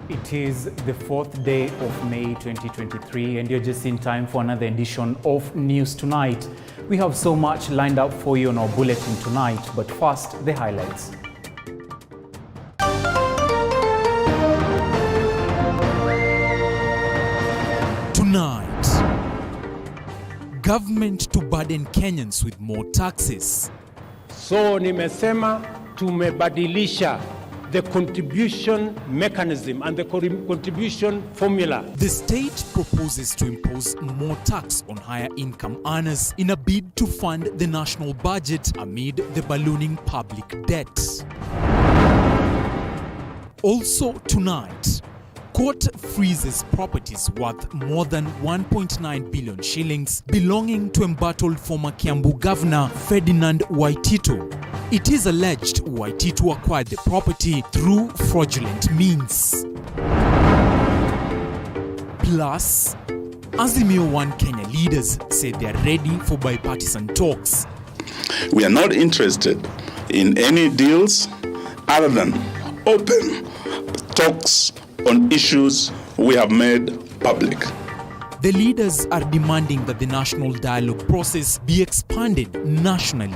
It is the 4th day of May 2023 and you're just in time for another edition of News Tonight. We have so much lined up for you on our bulletin tonight, but first, the highlights. Tonight, government to burden Kenyans with more taxes. So nimesema tumebadilisha the contribution mechanism and the contribution formula. The state proposes to impose more tax on higher income earners in a bid to fund the national budget amid the ballooning public debt. Also tonight, court freezes properties worth more than 1.9 billion shillings belonging to embattled former Kiambu Governor Ferdinand Waititu. It is alleged Waititu acquired the property through fraudulent means. Plus, Azimio One Kenya leaders say they are ready for bipartisan talks. We are not interested in any deals other than open talks on issues we have made public. The leaders are demanding that the national dialogue process be expanded nationally.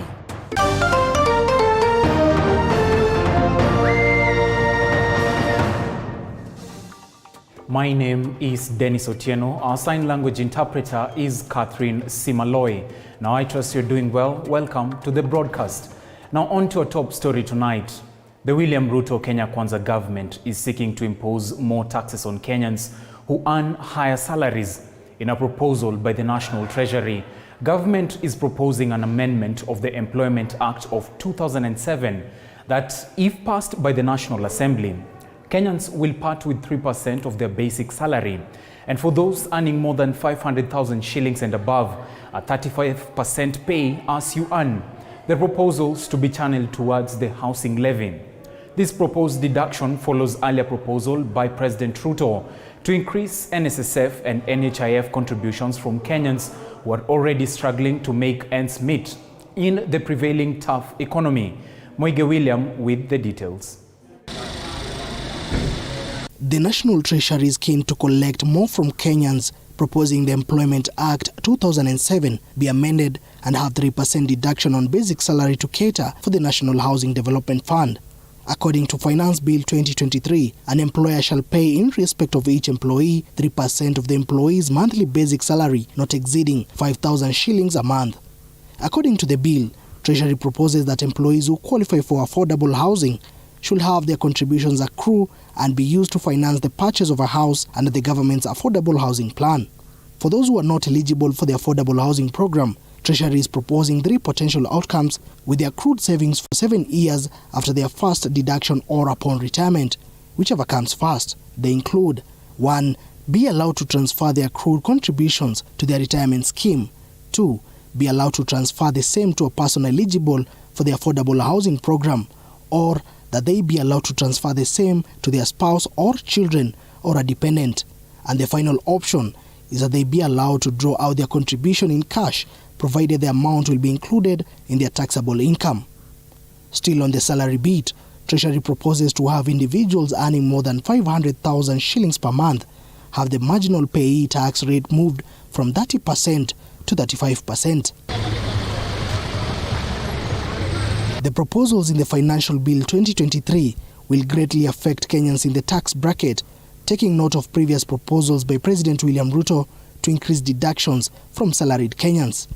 My name is Dennis Otieno. Our sign language interpreter is Catherine Simaloy. Now I trust you're doing well. Welcome to the broadcast. Now on to our top story tonight. The William Ruto Kenya Kwanza government is seeking to impose more taxes on Kenyans who earn higher salaries. In a proposal by the National Treasury, government is proposing an amendment of the Employment Act of 2007 that, if passed by the National Assembly, Kenyans will part with 3% of their basic salary. And for those earning more than 500,000 shillings and above, a 35% pay as you earn. The proposals to be channeled towards the housing levy. This proposed deduction follows earlier proposal by President Ruto to increase NSSF and NHIF contributions from Kenyans who are already struggling to make ends meet in the prevailing tough economy. Moige William with the details. The National Treasury is keen to collect more from Kenyans, proposing the Employment Act 2007 be amended and have 3% deduction on basic salary to cater for the National Housing Development Fund. According to Finance Bill 2023, an employer shall pay in respect of each employee 3% of the employee's monthly basic salary not exceeding 5,000 shillings a month. According to the bill, Treasury proposes that employees who qualify for affordable housing should have their contributions accrue and be used to finance the purchase of a house under the government's affordable housing plan. For those who are not eligible for the affordable housing program, Treasury is proposing 3 potential outcomes with the accrued savings for 7 years after their first deduction or upon retirement, whichever comes first. They include 1. Be allowed to transfer the accrued contributions to their retirement scheme. 2. Be allowed to transfer the same to a person eligible for the affordable housing program, or that they be allowed to transfer the same to their spouse or children or a dependent. And the final option is that they be allowed to draw out their contribution in cash, provided the amount will be included in their taxable income. Still on the salary beat, Treasury proposes to have individuals earning more than 500,000 shillings per month have the marginal payee tax rate moved from 30% to 35%. The proposals in the Financial Bill 2023 will greatly affect Kenyans in the tax bracket, taking note of previous proposals by President William Ruto to increase deductions from salaried Kenyans.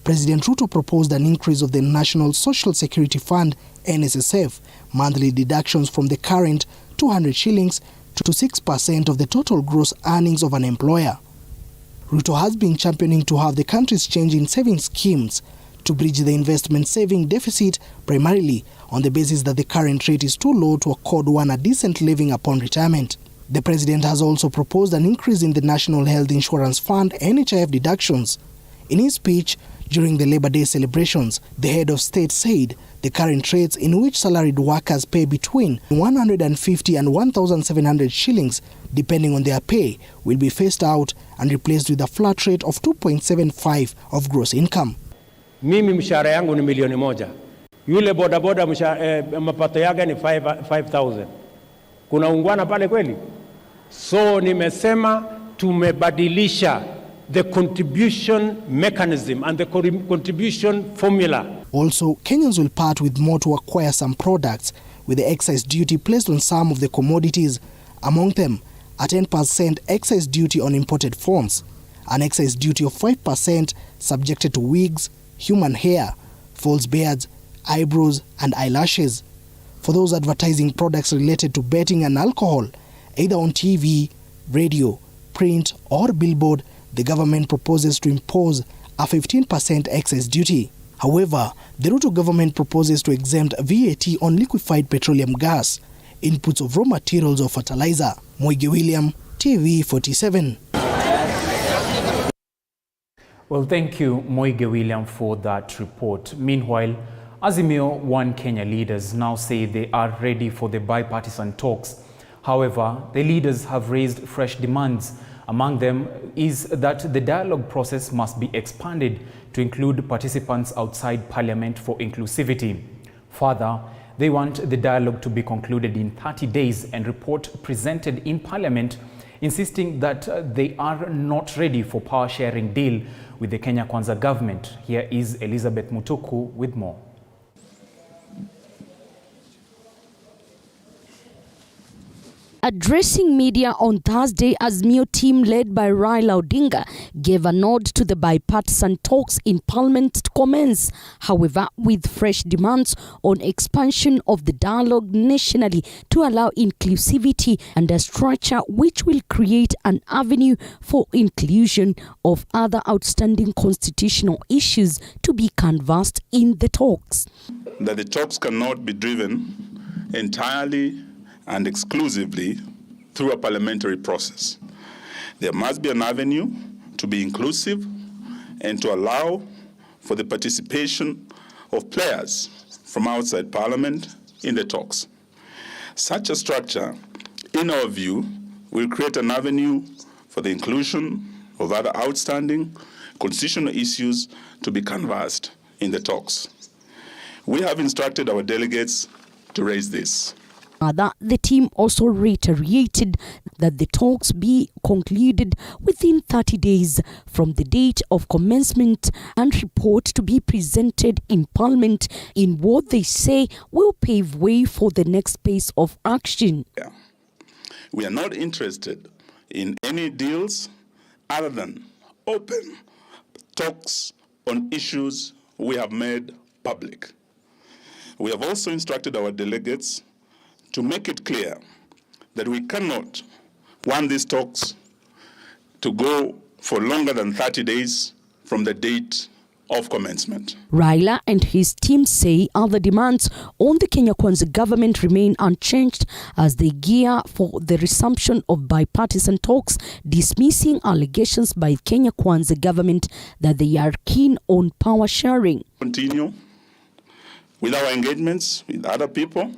President Ruto proposed an increase of the National Social Security Fund (NSSF) monthly deductions from the current 200 shillings to 6% of the total gross earnings of an employer. Ruto has been championing to have the country's change in savings schemes to bridge the investment saving deficit, primarily on the basis that the current rate is too low to accord one a decent living upon retirement. The president has also proposed an increase in the National Health Insurance Fund (NHIF) deductions. In his speech during the Labor Day celebrations, the head of state said the current rates in which salaried workers pay between 150 and 1,700 shillings, depending on their pay, will be phased out and replaced with a flat rate of 2.75 of gross income. Mimi mshahara yangu ni 1,000,000. Yule bodaboda mapato yake ni 5,000. Kuna ungwana pale kweli? So nimesema tumebadilisha the contribution mechanism and the contribution formula. Also, Kenyans will part with more to acquire some products, with the excise duty placed on some of the commodities, among them a 10% excise duty on imported phones, an excise duty of 5% subjected to wigs, human hair, false beards, eyebrows and eyelashes. For those advertising products related to betting and alcohol, either on TV, radio, print or billboard, the government proposes to impose a 15% excise duty. However, the Ruto government proposes to exempt VAT on liquefied petroleum gas, inputs of raw materials or fertilizer. Moige William, TV 47. Well, thank you, Moige William, for that report. Meanwhile, Azimio One Kenya leaders now say they are ready for the bipartisan talks. However, the leaders have raised fresh demands. Among them is that the dialogue process must be expanded to include participants outside Parliament for inclusivity. Further, they want the dialogue to be concluded in 30 days and report presented in Parliament, insisting that they are not ready for power-sharing deal with the Kenya Kwanza government. Here is Elizabeth Mutuku with more. Addressing media on Thursday, Azimio team led by Raila Odinga gave a nod to the bipartisan talks in Parliament to commence, however, with fresh demands on expansion of the dialogue nationally to allow inclusivity and a structure which will create an avenue for inclusion of other outstanding constitutional issues to be canvassed in the talks. That the talks cannot be driven entirely and exclusively through a parliamentary process. There must be an avenue to be inclusive and to allow for the participation of players from outside Parliament in the talks. Such a structure, in our view, will create an avenue for the inclusion of other outstanding constitutional issues to be canvassed in the talks. We have instructed our delegates to raise this. The team also reiterated that the talks be concluded within 30 days from the date of commencement and report to be presented in Parliament in what they say will pave way for the next phase of action. We are not interested in any deals other than open talks on issues we have made public. We have also instructed our delegates to make it clear that we cannot want these talks to go for longer than 30 days from the date of commencement. Raila and his team say other demands on the Kenya Kwanza government remain unchanged as they gear for the resumption of bipartisan talks, dismissing allegations by Kenya Kwanza government that they are keen on power sharing. Continue with our engagements with other people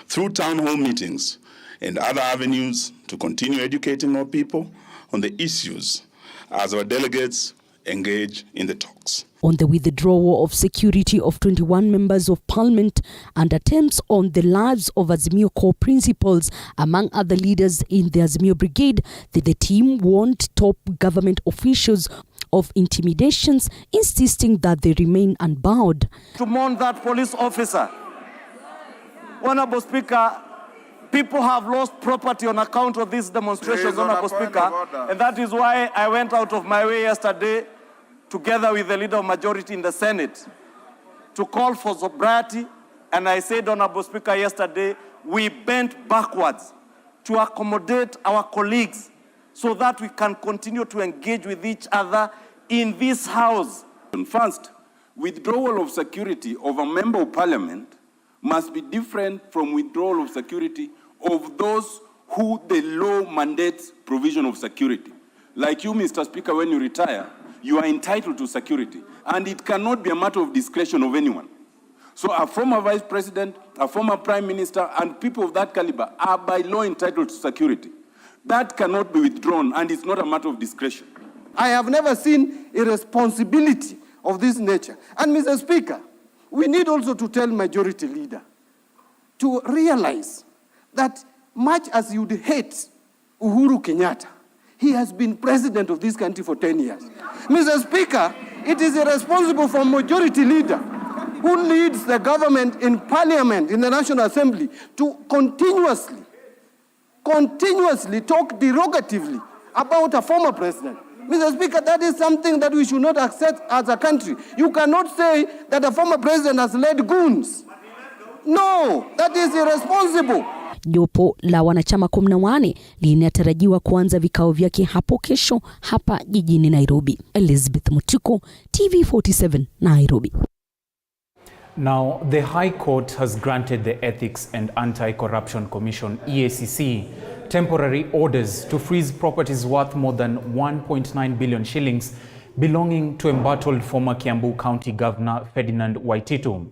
through town hall meetings and other avenues to continue educating our people on the issues as our delegates engage in the talks. On the withdrawal of security of 21 members of Parliament and attempts on the lives of Azimio core principals, among other leaders in the Azimio brigade, the team warned top government officials of intimidations, insisting that they remain unbowed. To mourn that police officer. Honorable Speaker, people have lost property on account of these demonstrations, Honorable Speaker, and that is why I went out of my way yesterday, together with the Leader of Majority in the Senate, to call for sobriety, and I said, Honorable Speaker, yesterday, we bent backwards to accommodate our colleagues so that we can continue to engage with each other in this House. First, withdrawal of security of a member of Parliament must be different from withdrawal of security of those who the law mandates provision of security. Like you, Mr. Speaker, when you retire, you are entitled to security, and it cannot be a matter of discretion of anyone. So a former vice president, a former prime minister, and people of that caliber are by law entitled to security. That cannot be withdrawn, and it's not a matter of discretion. I have never seen irresponsibility of this nature. And Mr. Speaker, we need also to tell majority leader to realize that much as you'd hate Uhuru Kenyatta. He has been president of this country for 10 years. Mr. Speaker, it is irresponsible for a majority leader who leads the government in parliament, in the National Assembly, to continuously talk derogatively about a former president. Mr. Speaker, that is something that we should not accept as a country. You cannot say that a former president has led goons. No, that is irresponsible. Jopo la wanachama 14 linatarajiwa kuanza vikao vyake hapo kesho hapa jijini Nairobi. Elizabeth Mutiko, TV47, Nairobi. Now, the High Court has granted the Ethics and Anti-Corruption Commission, EACC, temporary orders to freeze properties worth more than 1.9 billion shillings belonging to embattled former Kiambu County Governor Ferdinand Waititu.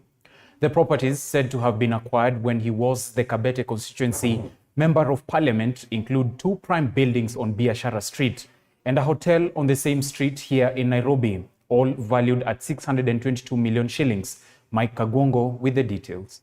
The properties said to have been acquired when he was the Kabete constituency member of parliament include 2 prime buildings on Biashara Street and a hotel on the same street here in Nairobi, all valued at 622 million shillings. Mike Kagwongo with the details.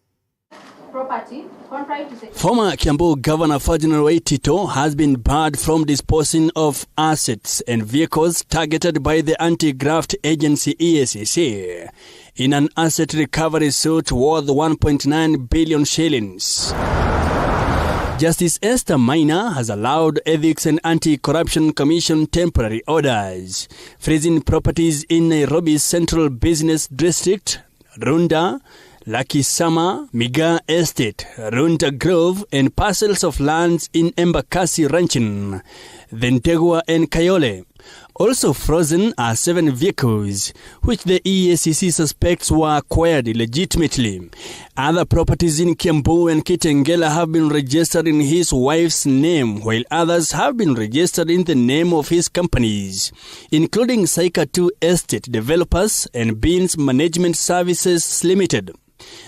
Former Kiambu Governor Ferdinand Waititu has been barred from disposing of assets and vehicles targeted by the anti-graft agency EACC in an asset recovery suit worth 1.9 billion shillings. Justice Esther Maina has allowed Ethics and Anti-Corruption Commission temporary orders, freezing properties in Nairobi's Central Business District, Rwanda, Lucky Summer, Miga Estate, Rwanda Grove, and parcels of lands in Embakasi Ranchin, Ventegua and Kayole. Also frozen are 7 vehicles, which the EACC suspects were acquired illegitimately. Other properties in Kiambu and Kitengela have been registered in his wife's name, while others have been registered in the name of his companies, including Saika 2 Estate Developers and Beans Management Services Limited.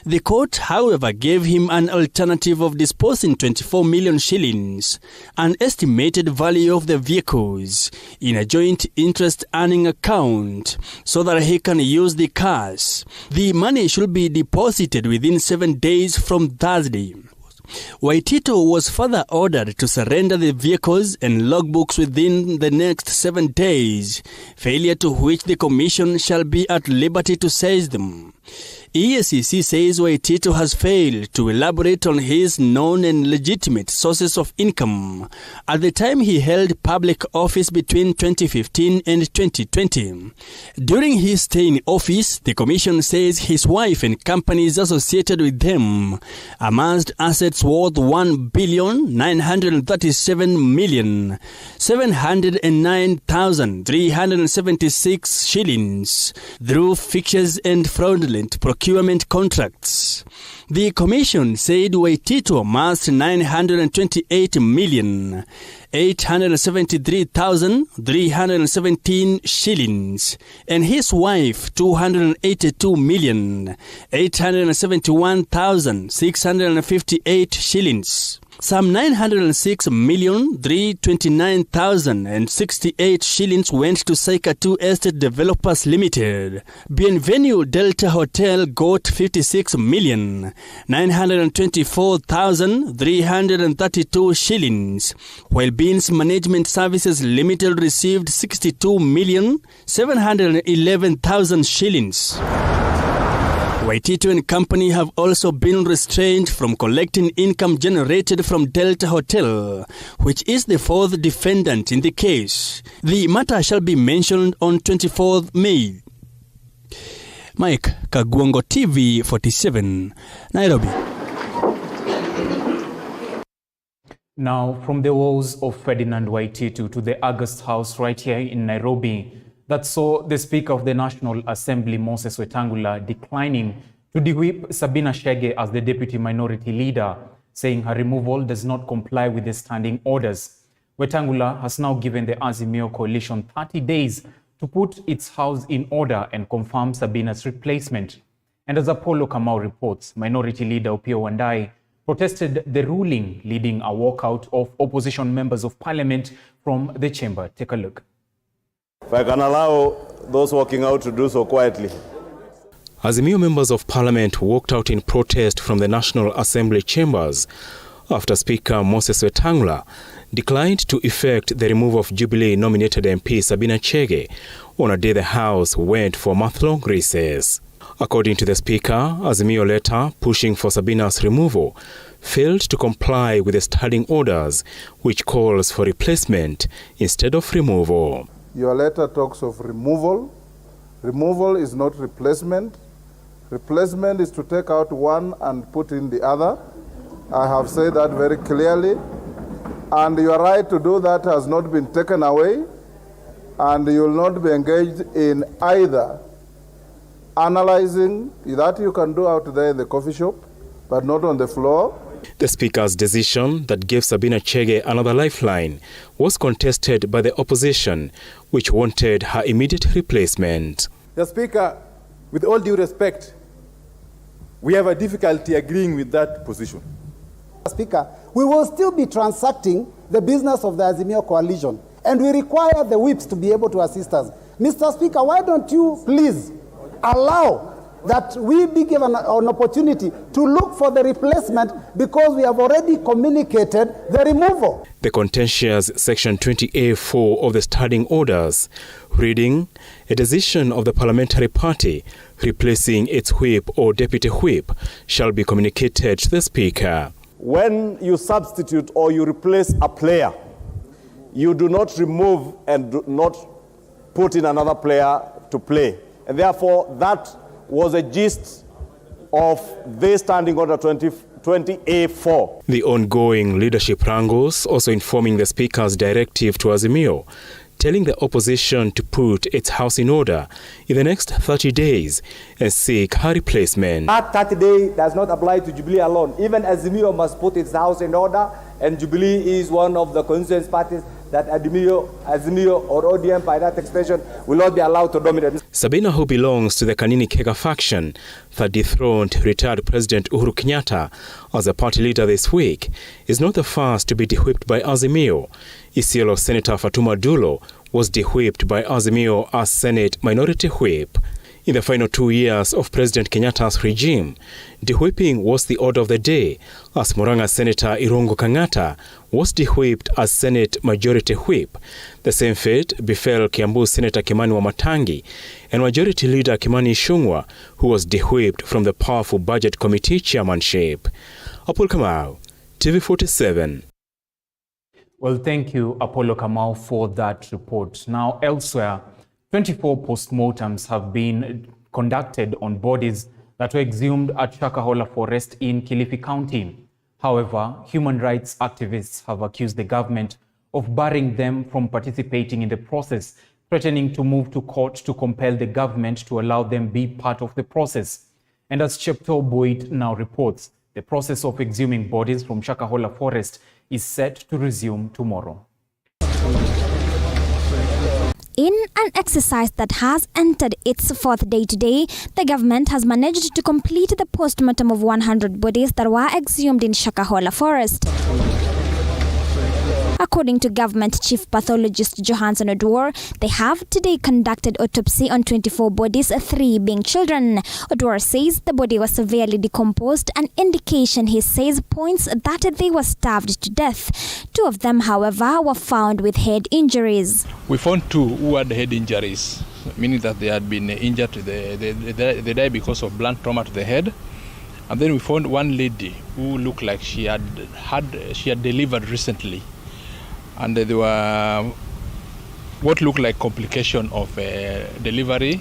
The court, however, gave him an alternative of disposing 24 million shillings, an estimated value of the vehicles, in a joint interest earning account so that he can use the cash. The money should be deposited within 7 days from Thursday. Waititu was further ordered to surrender the vehicles and logbooks within the next 7 days, failure to which the commission shall be at liberty to seize them. EACC says Waititu has failed to elaborate on his known and legitimate sources of income at the time he held public office between 2015 and 2020. During his stay in office, the commission says his wife and companies associated with them amassed assets worth 1,937,709,376 shillings through fictitious and fraudulent procurement contracts. The commission said Waititu amassed 928,873,317 shillings and his wife 282,871,658 shillings. Some 906,329,068 shillings went to Saika 2 Estate Developers Limited. Bienvenue Delta Hotel got 56,924,332 shillings, while Beans Management Services Limited received 62,711,000 shillings. Waititu and company have also been restrained from collecting income generated from Delta Hotel, which is the 4th defendant in the case. The matter shall be mentioned on 24th May. Mike Kagwongo, TV47, Nairobi. Now, from the woes of Ferdinand Waititu to the August House right here in Nairobi, that saw the Speaker of the National Assembly, Moses Wetangula, declining to de-whip Sabina Chege as the Deputy Minority Leader, saying her removal does not comply with the standing orders. Wetangula has now given the Azimio coalition 30 days to put its house in order and confirm Sabina's replacement. And as Apollo Kamau reports, Minority Leader Opiyo Wandayi protested the ruling, leading a walkout of opposition members of parliament from the chamber. Take a look. If I can allow those walking out to do so quietly. Azimio members of parliament walked out in protest from the National Assembly chambers after Speaker Moses Wetangula declined to effect the removal of Jubilee-nominated MP Sabina Chege on a day the House went for a month-long recess. According to the Speaker, Azimio letter pushing for Sabina's removal failed to comply with the standing orders, which calls for replacement instead of removal. Your letter talks of removal. Removal is not replacement. Replacement is to take out one and put in the other. I have said that very clearly. And your right to do that has not been taken away. And you will not be engaged in either analyzing that you can do out there in the coffee shop, but not on the floor. The Speaker's decision that gave Sabina Chege another lifeline was contested by the opposition, which wanted her immediate replacement. The Speaker, with all due respect, we have a difficulty agreeing with that position. Speaker, we will still be transacting the business of the Azimio coalition, and we require the whips to be able to assist us. Mr. Speaker, why don't you please allow that we be given an opportunity to look for the replacement, because we have already communicated the removal. The contentious Section 20A(4) of the standing orders, reading, a decision of the parliamentary party replacing its whip or deputy whip shall be communicated to the Speaker. When you substitute or you replace a player, you do not remove and do not put in another player to play. And therefore, that was a gist of this standing order 20A(4). The ongoing leadership wrangles also informing the Speaker's directive to Azimio, telling the opposition to put its house in order in the next 30 days and seek her replacement. That 30 days does not apply to Jubilee alone. Even Azimio must put its house in order, and Jubilee is one of the constituent parties that Azimio or ODM by that extension will not be allowed to dominate. Sabina, who belongs to the Kanini Kega faction that dethroned retired President Uhuru Kenyatta as a party leader this week, is not the first to be de-whipped by Azimio. Isiolo Senator Fatuma Dulo was de-whipped by Azimio as Senate Minority Whip. In the final 2 years of President Kenyatta's regime, de-whipping was the order of the day, as Murang'a Senator Irungu Kang'ata was de-whipped as Senate Majority Whip. The same fate befell Kiambu Senator Kimani Wamatangi and Majority Leader Kimani Ichung'wah, who was de-whipped from the powerful Budget Committee chairmanship. Apol Kamau, TV47. Well, thank you, Apollo Kamau, for that report. Now, elsewhere, 24 postmortems have been conducted on bodies that were exhumed at Shakahola Forest in Kilifi County. However, human rights activists have accused the government of barring them from participating in the process, threatening to move to court to compel the government to allow them be part of the process. And as Chepto Boyd now reports, the process of exhuming bodies from Shakahola Forest is set to resume tomorrow. In an exercise that has entered its fourth day today, the government has managed to complete the postmortem of 100 bodies that were exhumed in Shakahola Forest. According to government chief pathologist Johansson Odwor, they have today conducted autopsy on 24 bodies, 3 being children. Odwor says the body was severely decomposed, an indication he says points that they were starved to death. 2 of them, however, were found with head injuries. We found 2 who had head injuries, meaning that they had been injured to they died because of blunt trauma to the head. And then we found 1 lady who looked like she had delivered recently. And there were what looked like complication of delivery,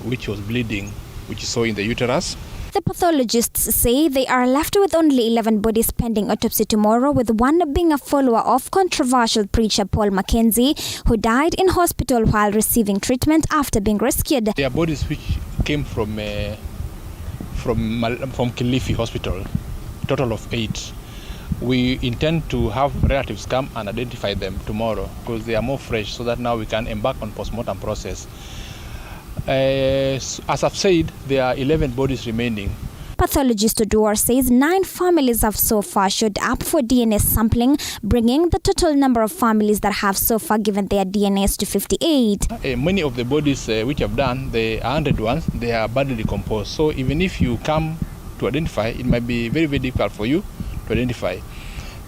which was bleeding, which you saw in the uterus. The pathologists say they are left with only 11 bodies pending autopsy tomorrow, with 1 being a follower of controversial preacher Paul Mackenzie, who died in hospital while receiving treatment after being rescued. There are bodies which came from Kilifi Hospital, total of 8. We intend to have relatives come and identify them tomorrow because they are more fresh, so that now we can embark on postmortem process. As I've said, there are 11 bodies remaining. Pathologist Odwor says 9 families have so far showed up for DNA sampling, bringing the total number of families that have so far given their DNAs to 58. Many of the bodies which have done, the 100 ones, they are badly decomposed. So even if you come to identify, it might be very, very difficult for you to identify.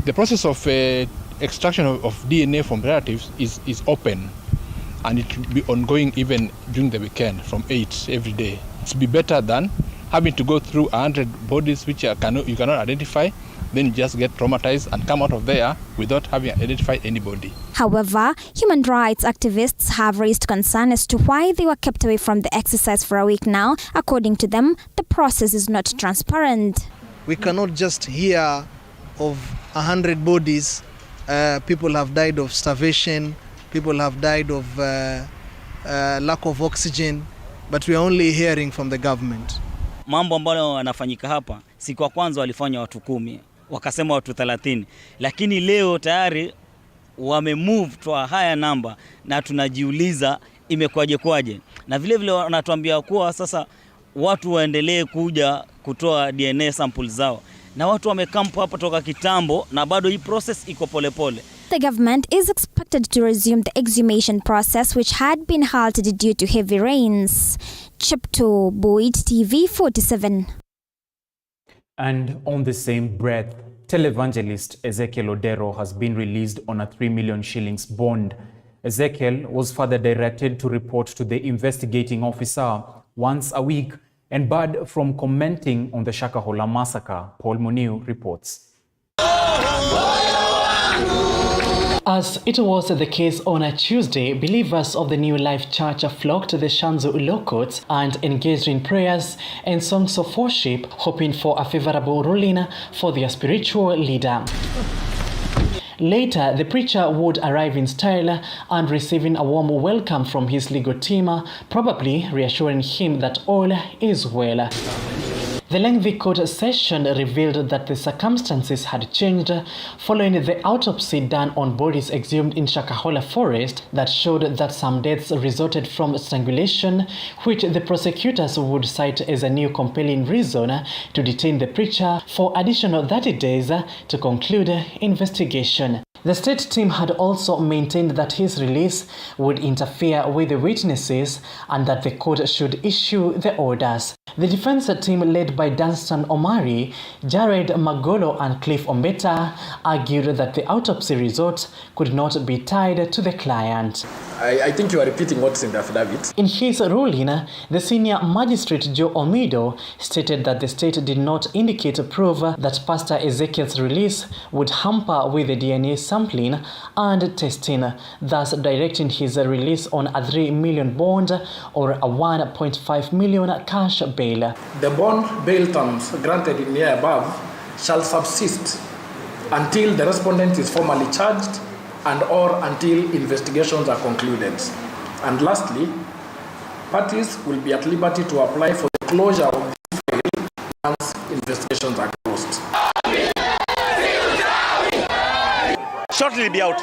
The process of extraction of DNA from relatives is open, and it will be ongoing even during the weekend from 8 every day. It's be better than having to go through 100 bodies which you cannot identify, then you just get traumatized and come out of there without having identified anybody. However, human rights activists have raised concern as to why they were kept away from the exercise for a week now. According to them, the process is not transparent. We cannot just hear of 100 bodies. People have died of starvation, people have died of lack of oxygen, but we are only hearing from the government. Mambo ambayo yanafanyika hapa, siku ya kwanza walifanya watu 10, wakasema watu 30, lakini leo tayari wamemove to a higher number, na tunajiuliza imekwaje. Na vile vile wanatuambia kuwa sasa watu waendelee kuja kutoa DNA samples zao, na watu wamekampo hapa toka kitambo, na bado hii process iko polepole. The government is expected to resume the exhumation process, which had been halted due to heavy rains. Chepto Boyd, TV 47. And on the same breath, televangelist Ezekiel Odero has been released on a 3 million shillings bond. Ezekiel was further directed to report to the investigating officer once a week and barred from commenting on the Shakahola massacre. Paul Muniu reports. As it was the case on a Tuesday, believers of the New Life Church flocked to the Shanzu Ulokot and engaged in prayers and songs of worship, hoping for a favorable ruling for their spiritual leader. Later, the preacher would arrive in style and receiving a warm welcome from his legal team, probably reassuring him that all is well. The lengthy court session revealed that the circumstances had changed following the autopsy done on bodies exhumed in Shakahola forest that showed that some deaths resulted from strangulation, which the prosecutors would cite as a new compelling reason to detain the preacher for additional 30 days to conclude investigation. The state team had also maintained that his release would interfere with the witnesses and that the court should issue the orders. The defense team, led by Danstan Omari, Jared Magolo and Cliff Ombeta, argued that the autopsy result could not be tied to the client. I think you are repeating what's in the affidavit. In his ruling, the senior magistrate Joe Omido stated that the state did not indicate proof that Pastor Ezekiel's release would hamper with the DNA sampling and testing, thus directing his release on a 3 million bond or a 1.5 million cash bail. The bond bail terms granted in the above shall subsist until the respondent is formally charged and or until investigations are concluded. And lastly, parties will be at liberty to apply for the closure of the file once investigations are closed. Shortly be out.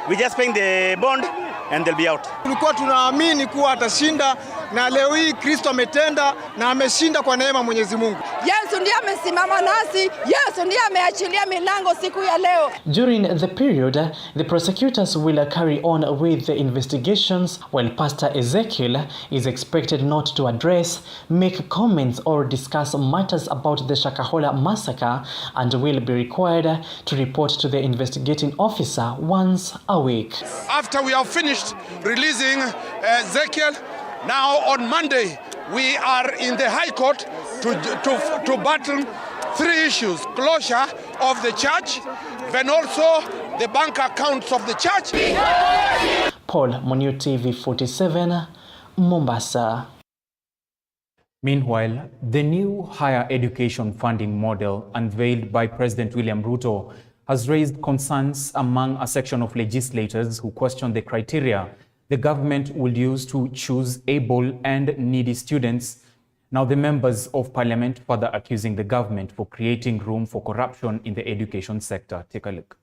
We just paying the bond and they'll be out. Tulikuwa tunaamini kuwa atashinda, na leo hii Kristo ametenda na ameshinda kwa neema Mwenyezi Mungu. Yesu ndiye amesimama nasi, Yesu ndiye ameachilia milango siku ya leo. During the period, the prosecutors will carry on with the investigations, while Pastor Ezekiel is expected not to address, make comments or discuss matters about the Shakahola massacre and will be required to report to the investigating officer once a week. After we have finished releasing Ezekiel, now on Monday we are in the High Court to battle 3 issues: closure of the church, then also the bank accounts of the church. Paul Muniu, TV 47, Mombasa. Meanwhile, the new higher education funding model unveiled by President William Ruto has raised concerns among a section of legislators who question the criteria the government will use to choose able and needy students. Now, the members of parliament further accusing the government for creating room for corruption in the education sector. Take a look.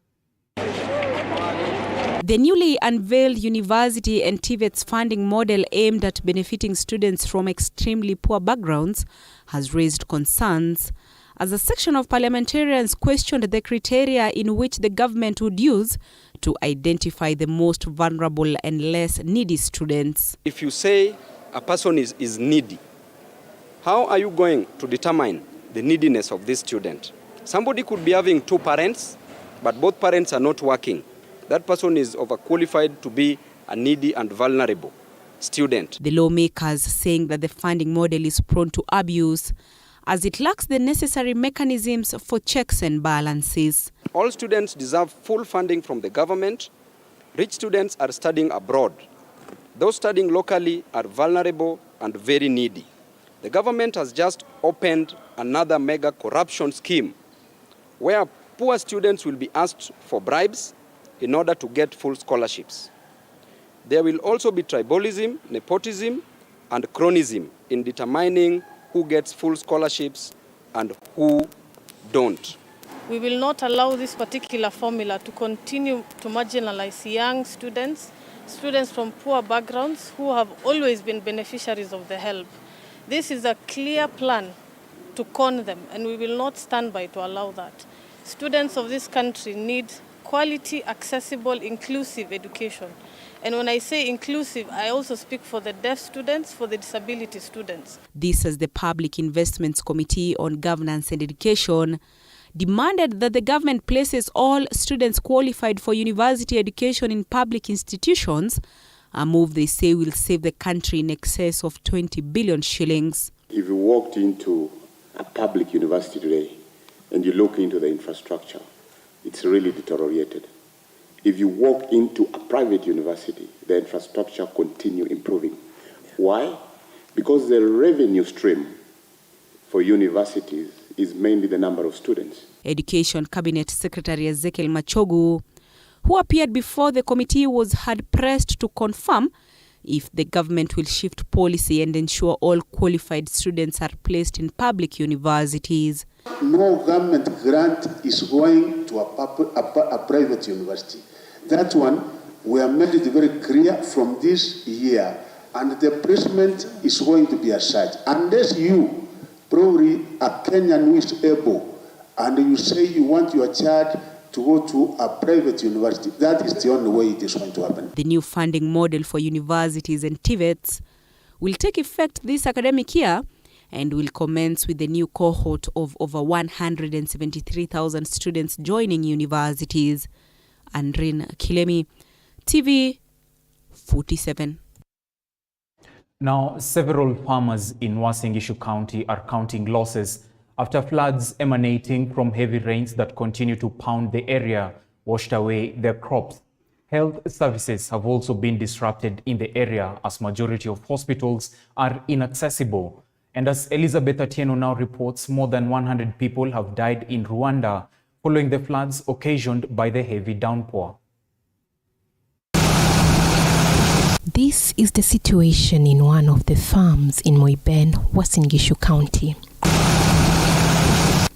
The newly unveiled university and TVET's funding model aimed at benefiting students from extremely poor backgrounds has raised concerns as a section of parliamentarians questioned the criteria in which the government would use to identify the most vulnerable and less needy students. If you say a person is needy, how are you going to determine the neediness of this student? Somebody could be having 2 parents but both parents are not working, that person is overqualified to be a needy and vulnerable student. The lawmakers saying that the funding model is prone to abuse as it lacks the necessary mechanisms for checks and balances. All students deserve full funding from the government. Rich students are studying abroad. Those studying locally are vulnerable and very needy. The government has just opened another mega corruption scheme where poor students will be asked for bribes in order to get full scholarships. There will also be tribalism, nepotism, and cronyism in determining who gets full scholarships and who don't. We will not allow this particular formula to continue to marginalize young students from poor backgrounds who have always been beneficiaries of the help. This is a clear plan to con them, and we will not stand by to allow that. Students of this country need quality, accessible, inclusive education. And when I say inclusive, I also speak for the deaf students, for the disability students. This as the Public Investments Committee on Governance and Education demanded that the government places all students qualified for university education in public institutions, a move they say will save the country in excess of 20 billion shillings. If you walked into a public university today and you look into the infrastructure, it's really deteriorated. If you walk into a private university, the infrastructure continue improving. Why? Because the revenue stream for universities is mainly the number of students. Education Cabinet Secretary Ezekiel Machogu, who appeared before the committee, was hard pressed to confirm if the government will shift policy and ensure all qualified students are placed in public universities. No government grant is going to a private university. That one, we have made it very clear from this year, and the placement is going to be as such. Unless you, probably a Kenyan who is able, and you say you want your child to go to a private university, that is the only way it is going to happen. The new funding model for universities and TVETs will take effect this academic year and will commence with the new cohort of over 173,000 students joining universities. Andrin Kilemi, TV 47. Now, several farmers in Uasin Gishu County are counting losses after floods emanating from heavy rains that continue to pound the area washed away their crops. Health services have also been disrupted in the area as majority of hospitals are inaccessible. And as Elizabeth Atieno now reports, more than 100 people have died in Rwanda following the floods occasioned by the heavy downpour. This is the situation in one of the farms in Moiben, Uasin Gishu County.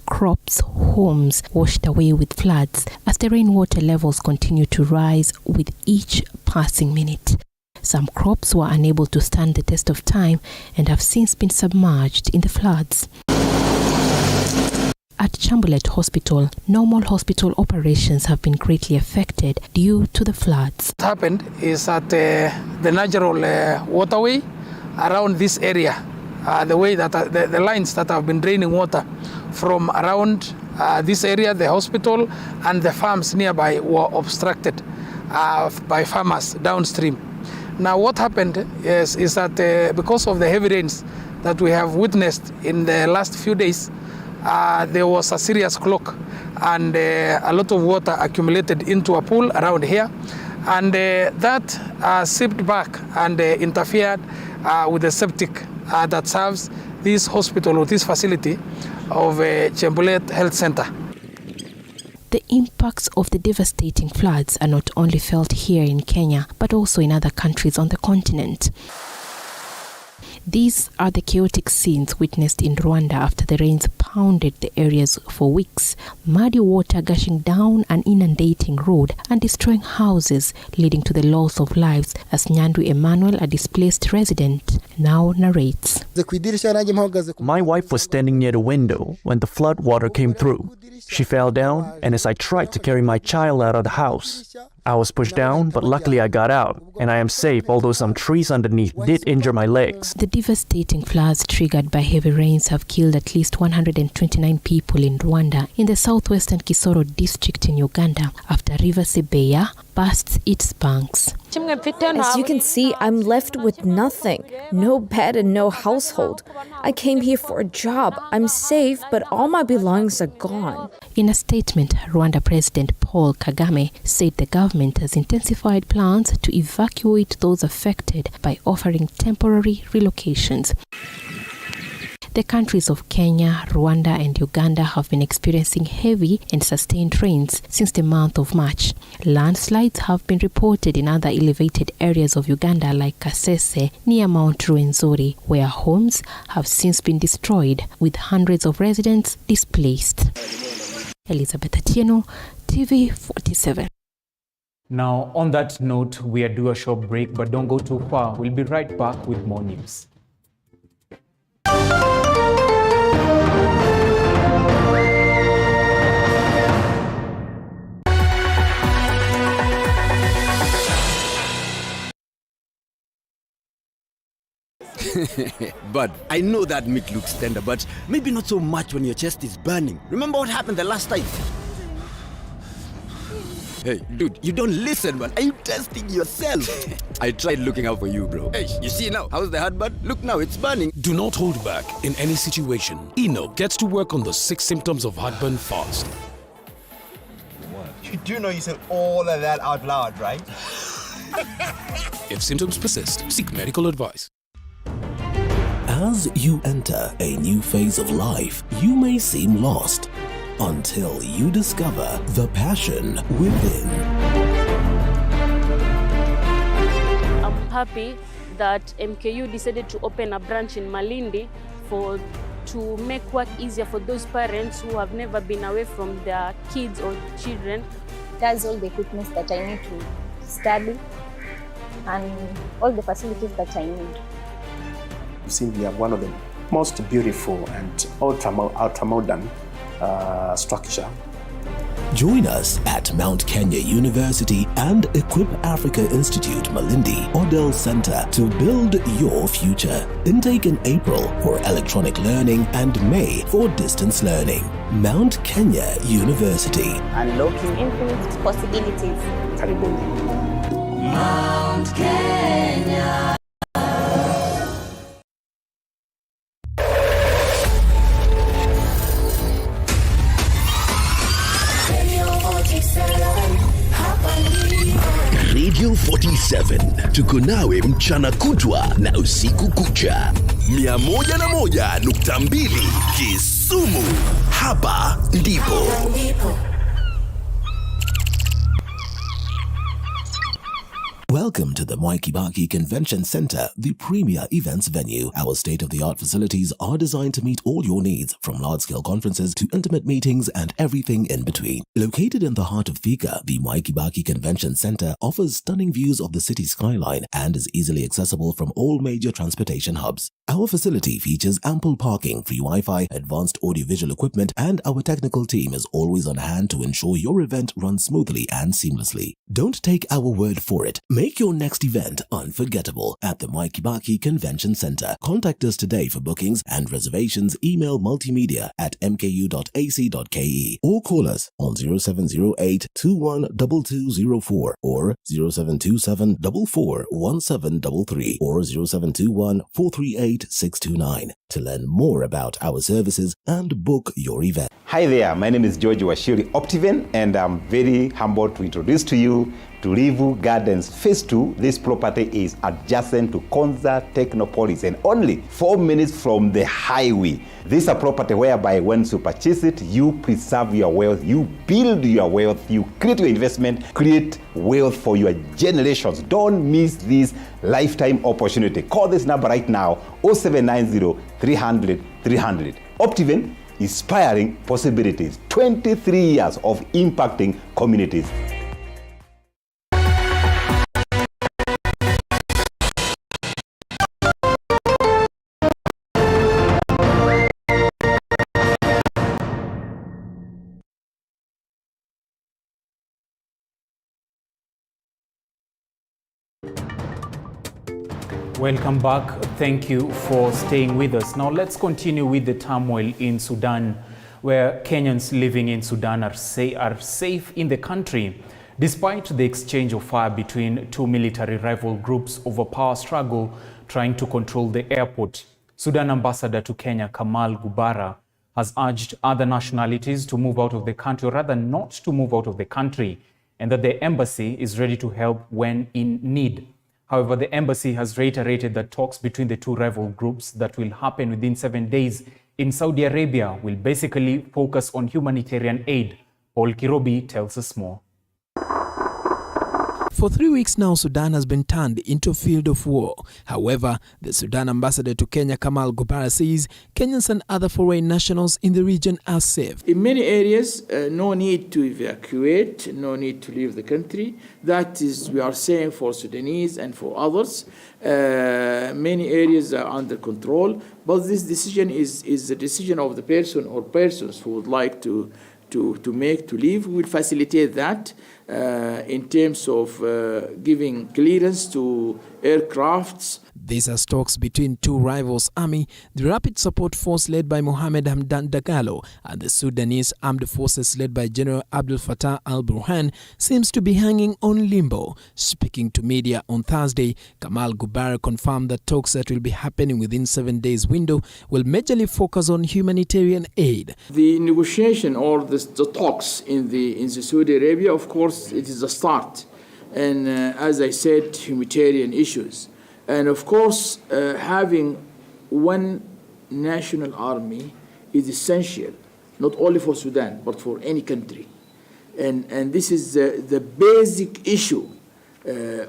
Crops, homes washed away with floods as the rainwater levels continue to rise with each passing minute. Some crops were unable to stand the test of time and have since been submerged in the floods. At Chambulet Hospital, normal hospital operations have been greatly affected due to the floods. What happened is that the natural waterway around this area, the way that the lines that have been draining water from around this area, the hospital and the farms nearby were obstructed by farmers downstream. Now what happened is that because of the heavy rains that we have witnessed in the last few days, there was a serious clock and a lot of water accumulated into a pool around here, and that seeped back and interfered with the septic that serves this hospital or this facility of Chambulet Health Center. The impacts of the devastating floods are not only felt here in Kenya, but also in other countries on the continent. These are the chaotic scenes witnessed in Rwanda after the rains pounded the areas for weeks. Muddy water gushing down an inundating road and destroying houses, leading to the loss of lives, as Nyandu Emmanuel, a displaced resident, now narrates. My wife was standing near the window when the flood water came through. She fell down, and as I tried to carry my child out of the house, I was pushed down, but luckily I got out, and I am safe, although some trees underneath did injure my legs. The devastating floods triggered by heavy rains have killed at least 129 people in Rwanda, in the southwestern Kisoro district in Uganda, after River Sebeya burst its banks. As you can see, I'm left with nothing. No bed and no household. I came here for a job. I'm safe, but all my belongings are gone. In a statement, Rwanda President Paul Kagame said the government has intensified plans to evacuate those affected by offering temporary relocations. The countries of Kenya, Rwanda and Uganda have been experiencing heavy and sustained rains since the month of March. Landslides have been reported in other elevated areas of Uganda like Kasese near Mount Rwenzori, where homes have since been destroyed with hundreds of residents displaced. Elizabeth Atieno, TV 47. Now, on that note, we are due a short break, but don't go too far. We'll be right back with more news. But I know that meat looks tender, but maybe not so much when your chest is burning. Remember what happened the last time? Hey, dude, you don't listen, man. Are you testing yourself? I tried looking out for you, bro. Hey, you see now? How's the heartburn? Look now, it's burning. Do not hold back in any situation. Owino gets to work on the 6 symptoms of heartburn fast. You do know you said all of that out loud, right? If symptoms persist, seek medical advice. As you enter a new phase of life, you may seem lost until you discover the passion within. I'm happy that MKU decided to open a branch in Malindi to make work easier for those parents who have never been away from their kids or children. That's all the equipment that I need to study and all the facilities that I need. You simply have one of the most beautiful and ultra-modern structure. Join us at Mount Kenya University and Equip Africa Institute Malindi Odell Center to build your future. Intake in April for electronic learning and May for distance learning. Mount Kenya University. Unlocking infinite possibilities. Karibuni. Mount Kenya. Radio 47 tuko nawe mchana kutwa na usiku kucha. 101.2 Kisumu. Hapa ndipo. Welcome to the Mwai Kibaki Convention Center, the premier events venue. Our state-of-the-art facilities are designed to meet all your needs, from large-scale conferences to intimate meetings and everything in between. Located in the heart of Thika, the Mwai Kibaki Convention Center offers stunning views of the city skyline and is easily accessible from all major transportation hubs. Our facility features ample parking, free Wi-Fi, advanced audiovisual equipment, and our technical team is always on hand to ensure your event runs smoothly and seamlessly. Don't take our word for it. Make your next event unforgettable at the Mwai Kibaki Convention Center. Contact us today for bookings and reservations. Email multimedia@mku.ac.ke or call us on 0708 212204 or 0727 441733 or 0721 438 629 to learn more about our services and book your event. Hi there, my name is George Washiri Optiven, and I'm very humbled to introduce to you to Rivu Gardens Phase 2. This property is adjacent to Konza Technopolis and only 4 minutes from the highway. This is a property whereby once you purchase it, you preserve your wealth, you build your wealth, you create your investment, create wealth for your generations. Don't miss this lifetime opportunity. Call this number right now, 0790 300 300. Optiven, inspiring possibilities. 23 years of impacting communities. Welcome back. Thank you for staying with us. Now let's continue with the turmoil in Sudan, where Kenyans living in Sudan are safe in the country, despite the exchange of fire between two military rival groups over power struggle trying to control the airport. Sudan ambassador to Kenya, Kamal Gubara, has urged other nationalities to move out of the country, or rather not to move out of the country, and that the embassy is ready to help when in need. However, the embassy has reiterated that talks between the two rival groups that will happen within 7 days in Saudi Arabia will basically focus on humanitarian aid. Paul Kirobi tells us more. For 3 weeks now, Sudan has been turned into a field of war. However, the Sudan ambassador to Kenya, Kamal Gubara, says Kenyans and other foreign nationals in the region are safe. In many areas, no need to evacuate, no need to leave the country. That is, we are saying for Sudanese and for others. Many areas are under control, but this decision is the decision of the person or persons who would like to leave. We will facilitate that in terms of giving clearance to aircrafts. These are talks between two rivals army, the Rapid Support Force led by Mohamed Hamdan Dagalo and the Sudanese Armed Forces led by General Abdel Fattah al-Burhan seems to be hanging on limbo. Speaking to media on Thursday, Kamal Gubara confirmed that talks that will be happening within 7 days window will majorly focus on humanitarian aid. The negotiation or the talks in Saudi Arabia, of course, it is a start. And as I said, humanitarian issues. And of course, having one national army is essential, not only for Sudan, but for any country. And this is the basic issue,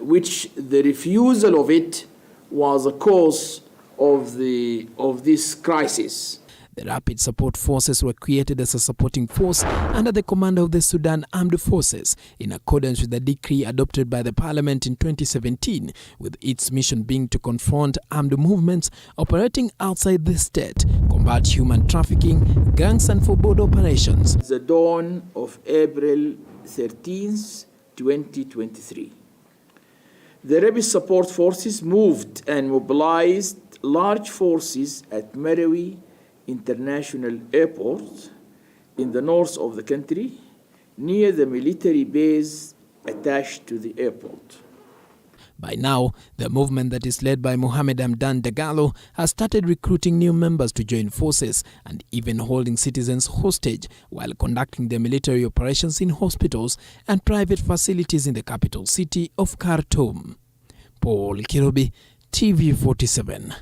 which the refusal of it was a cause of this crisis. The Rapid Support Forces were created as a supporting force under the command of the Sudan Armed Forces in accordance with the decree adopted by the parliament in 2017, with its mission being to confront armed movements operating outside the state, combat human trafficking, gangs and for-border operations. The dawn of April 13th, 2023. The Rapid Support Forces moved and mobilized large forces at Marawi International Airport in the north of the country, near the military base attached to the airport. By now, the movement that is led by Mohamed Hamdan Dagalo has started recruiting new members to join forces and even holding citizens hostage while conducting their military operations in hospitals and private facilities in the capital city of Khartoum. Paul Kirobi, TV47.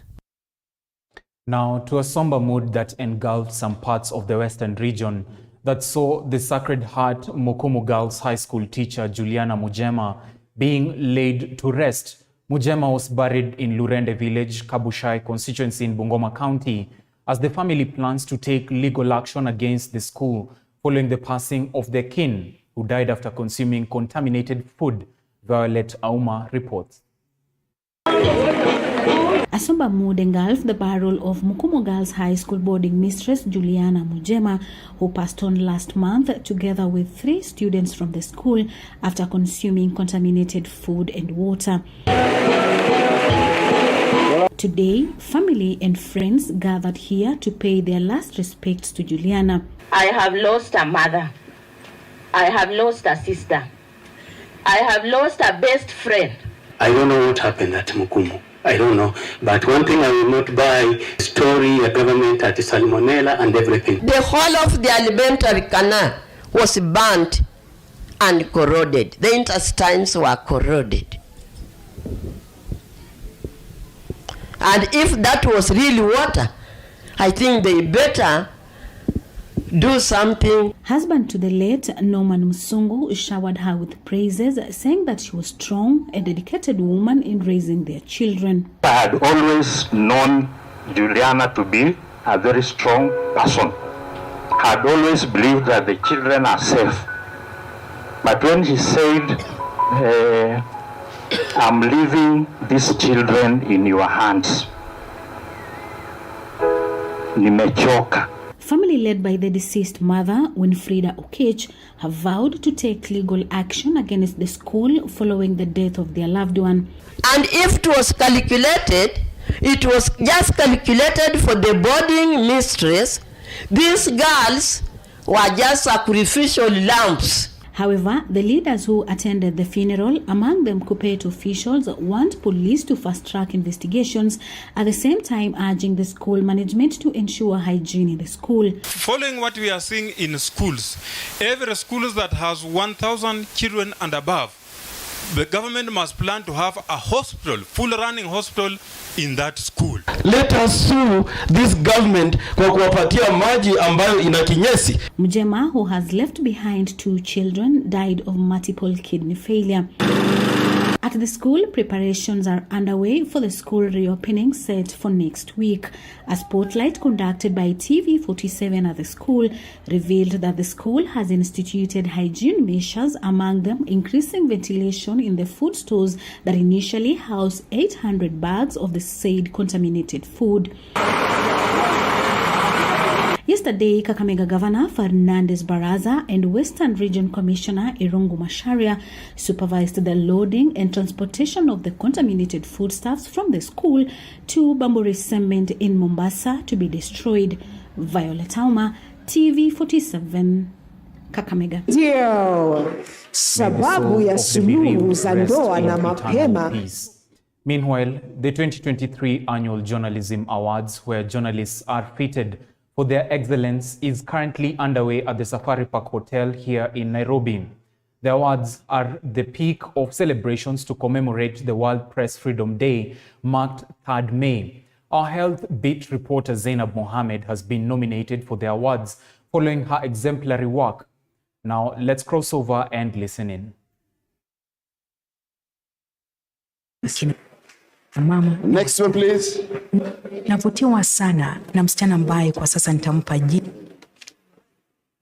Now to a somber mood that engulfed some parts of the western region that saw the Sacred Heart Mukumu Girls High School teacher Juliana Mujema being laid to rest. Mujema was buried in Lurende village, Kabushai constituency in Bungoma County, as the family plans to take legal action against the school following the passing of their kin, who died after consuming contaminated food. Violet Auma reports. A somber mood engulfed the burial of Mukumu Girls High School boarding mistress Juliana Mujema, who passed on last month together with 3 students from the school after consuming contaminated food and water. Today, family and friends gathered here to pay their last respects to Juliana. I have lost a mother. I have lost a sister. I have lost a best friend. I don't know what happened at Mukumu. I don't know. But one thing I will not buy, story, a government at salmonella and everything. The whole of the alimentary canal was burnt and corroded. The intestines were corroded. And if that was really water, I think they better do something. Husband to the late Norman Musungu showered her with praises, saying that she was strong and dedicated woman in raising their children. I had always known Juliana to be a very strong person. I had always believed that the children are safe. But when he said, I'm leaving these children in your hands, nimechoka. family led by the deceased mother, Winfrida Okech, have vowed to take legal action against the school following the death of their loved one. And if it was calculated, it was just calculated for the boarding mistress. These girls were just sacrificial lambs. However, the leaders who attended the funeral, among them Kuppet officials, want police to fast-track investigations, at the same time urging the school management to ensure hygiene in the school. Following what we are seeing in schools, every school that has 1,000 children and above, the government must plan to have a hospital, full running hospital in that school. Let us sue this government kwa kuwapatia maji ambayo ina kinyesi. Mujema, who has left behind 2 children, died of multiple kidney failure. At the school, preparations are underway for the school reopening set for next week. A spotlight conducted by TV47 at the school revealed that the school has instituted hygiene measures, among them increasing ventilation in the food stores that initially housed 800 bags of the said contaminated food. Yesterday, Kakamega Governor Fernandez Baraza and Western Region Commissioner Irungu Macharia supervised the loading and transportation of the contaminated foodstuffs from the school to Bamburi Cement in Mombasa to be destroyed. Violet Auma, TV47, Kakamega. Ndio sababu ya suluhu za ndoa na mapema. Meanwhile, the 2023 Annual Journalism Awards, where journalists are feted for their excellence, is currently underway at the Safari Park Hotel here in Nairobi. The awards are the peak of celebrations to commemorate the World Press Freedom Day, marked 3rd May. Our health beat reporter Zainab Mohammed has been nominated for the awards following her exemplary work. Now let's cross over and listen in. Mama. Next one please. Navutiwa sana na msichana ambaye kwa sasa nitampa jina.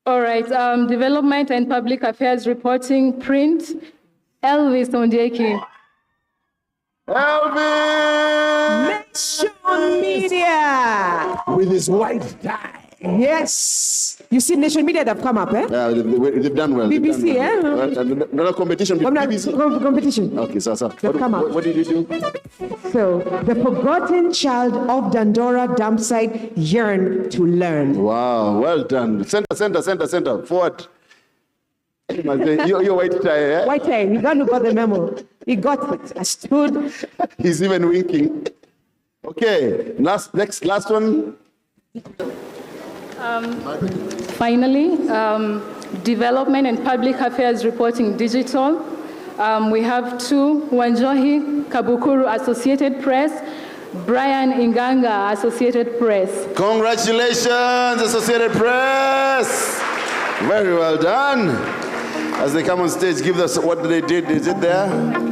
All right, Development and Public Affairs Reporting, Print, Elvis Ondieki. Elvis! Nation Media! With his white tie. Yes. You see Nation Media that have come up, eh? They've done well. BBC, eh? Another competition with BBC? Competition. Okay, so. They've come up. What did you do? So, the forgotten child of Dandora dump site yearn to learn. Wow, well done. Center. Forward. Your white tie, eh? White tie. He got the memo. He got it. I stood. He's even winking. Okay, last one. Finally, Development and Public Affairs Reporting Digital. We have 2, Wanjohi Kabukuru Associated Press, Brian Inganga Associated Press. Congratulations, Associated Press. Very well done. As they come on stage, give us what they did. Is it there?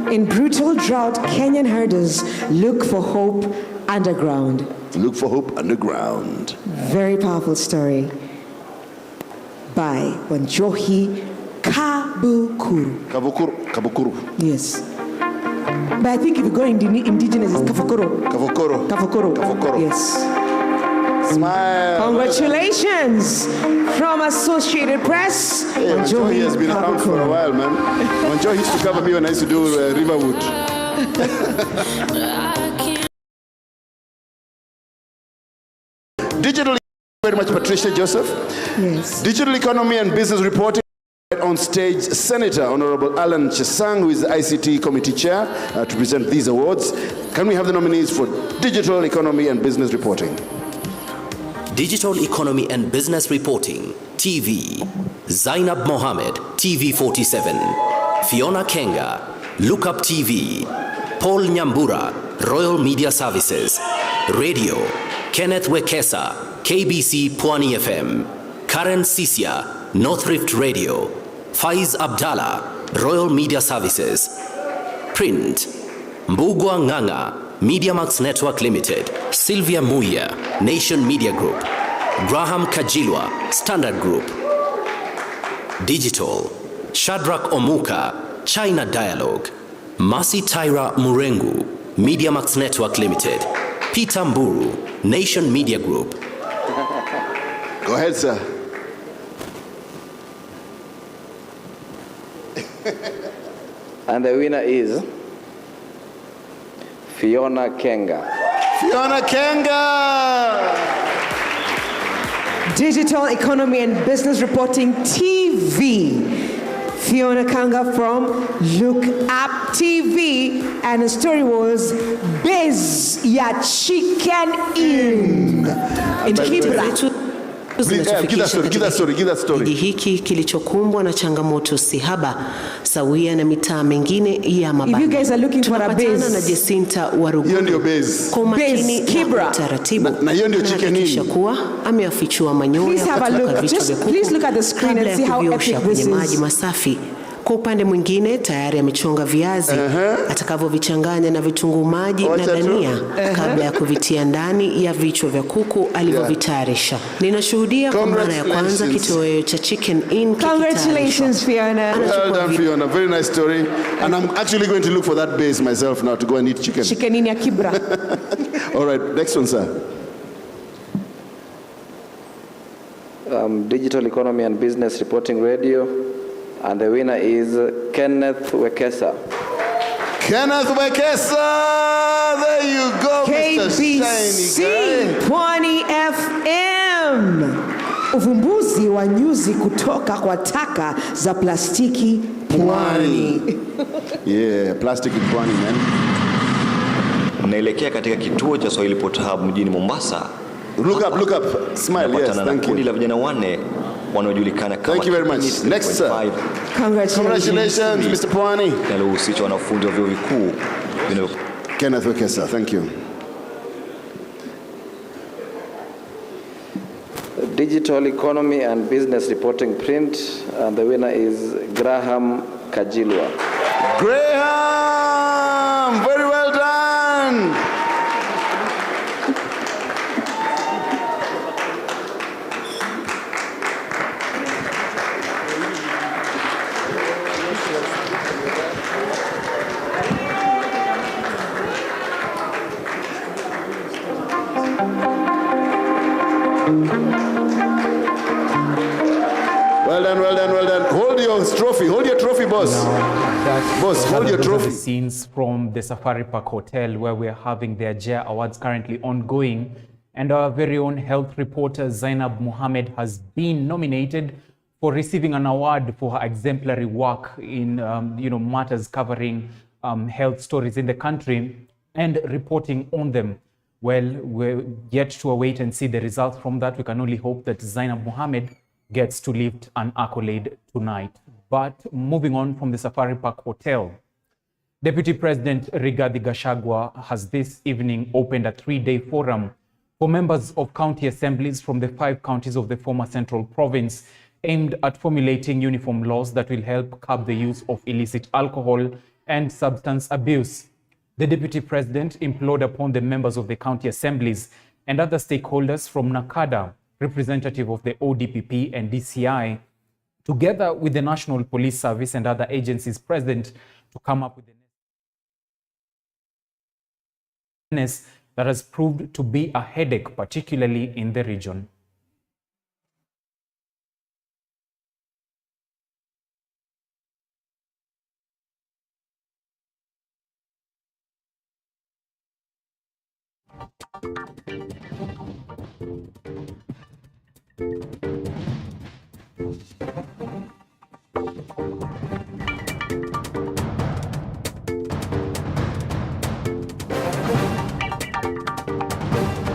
In brutal drought, Kenyan herders look for hope underground. Look for hope underground. Very powerful story by Wanjohi Kabukuru. Kabukuru. Yes. But I think if you go indigenous, it's Kafokoro. Kafokoro. Yes. Smile. Congratulations from Associated Press. Hey, Wanjohi has been around for a while, man. Wanjohi used to cover me when I used to do Riverwood. Digital, very much Patricia Joseph. Yes. Digital Economy and Business Reporting. On stage, Senator Honorable Alan Chesang, who is the ICT Committee Chair, to present these awards. Can we have the nominees for Digital Economy and Business Reporting? Digital Economy and Business Reporting, TV. Zainab Mohammed, TV47. Fiona Kenga, Lookup TV. Paul Nyambura, Royal Media Services. Radio, Kenneth Wekesa, KBC Pwani FM. Karen Sisia, North Rift Radio. Faiz Abdallah, Royal Media Services. Print, Mbugwa Nganga, MediaMax Network Limited. Sylvia Muya, Nation Media Group. Graham Kajilwa, Standard Group. Digital, Shadrach Omuka, China Dialogue. Masi Tyra Murengu, MediaMax Network Limited. Peter Mburu, Nation Media Group. Go ahead, sir. And the winner is Fiona Kenga. Fiona Kenga! Digital Economy and Business Reporting TV. Fiona Kanga from Look Up TV, and the story was Biz ya Chicken In Kibra. Kijiji hiki kilichokumbwa na changamoto sihaba sawia na mitaa mingine ya mabanda. Tunapatana na Jacinta wa Rwanda kwa makini na taratibu, na hiyo ndio chicken in, kuwa ameafichua manyoya kutoka vichwa vya kuku kabla ya kuviosha kwenye maji masafi. Kwa upande mwingine tayari amechonga viazi atakavyovichanganya na vitunguu maji na dania kabla ya kuvitia ndani ya vichwa vya kuku alivyovitayarisha. Ninashuhudia kwa mara ya kwanza kitoweo cha chicken in. Congratulations, Fiona. Well done, Fiona. Very nice story. And I'm actually going to look for that base myself now to go and eat chicken. Chicken in ya Kibra. All right, next one, sir. Digital Economy and Business Reporting Radio. And the winner is Kenneth Wekesa. Kenneth Wekesa! There you go, KBC Pwani FM. Uvumbuzi wa nyuzi kutoka kwa taka za plastiki Pwani. Yeah, plastic in Pwani, man. Naelekea katika kituo cha Swahili Port Hub mjini Mombasa. Look up. Smile, yes, thank you. Kundi la vijana wanne wanaojulikana kama. Thank you very much. Next, sir. Congratulations, Mr. Pwani. Nalohusisha wanafunzi wa vyuo vikuu. Kenneth Wekesa, thank you. Digital Economy and Business Reporting Print, and the winner is Graham Kajilwa. Graham, very well done. Well done. Hold your trophy, boss. Boss, hold your trophy. The scenes from the Safari Park Hotel where we're having the Ajaya Awards currently ongoing, and our very own health reporter Zainab Mohammed has been nominated for receiving an award for her exemplary work in matters covering health stories in the country and reporting on them. Well, we're yet to await and see the results from that. We can only hope that Zainab Mohammed gets to lift an accolade tonight. But moving on from the Safari Park Hotel, Deputy President Rigathi Gachagua has this evening opened a 3-day forum for members of county assemblies from the 5 counties of the former Central Province, aimed at formulating uniform laws that will help curb the use of illicit alcohol and substance abuse. The Deputy President implored upon the members of the county assemblies and other stakeholders from NACADA, representative of the ODPP and DCI, together with the National Police Service and other agencies present, to come up with a that has proved to be a headache, particularly in the region.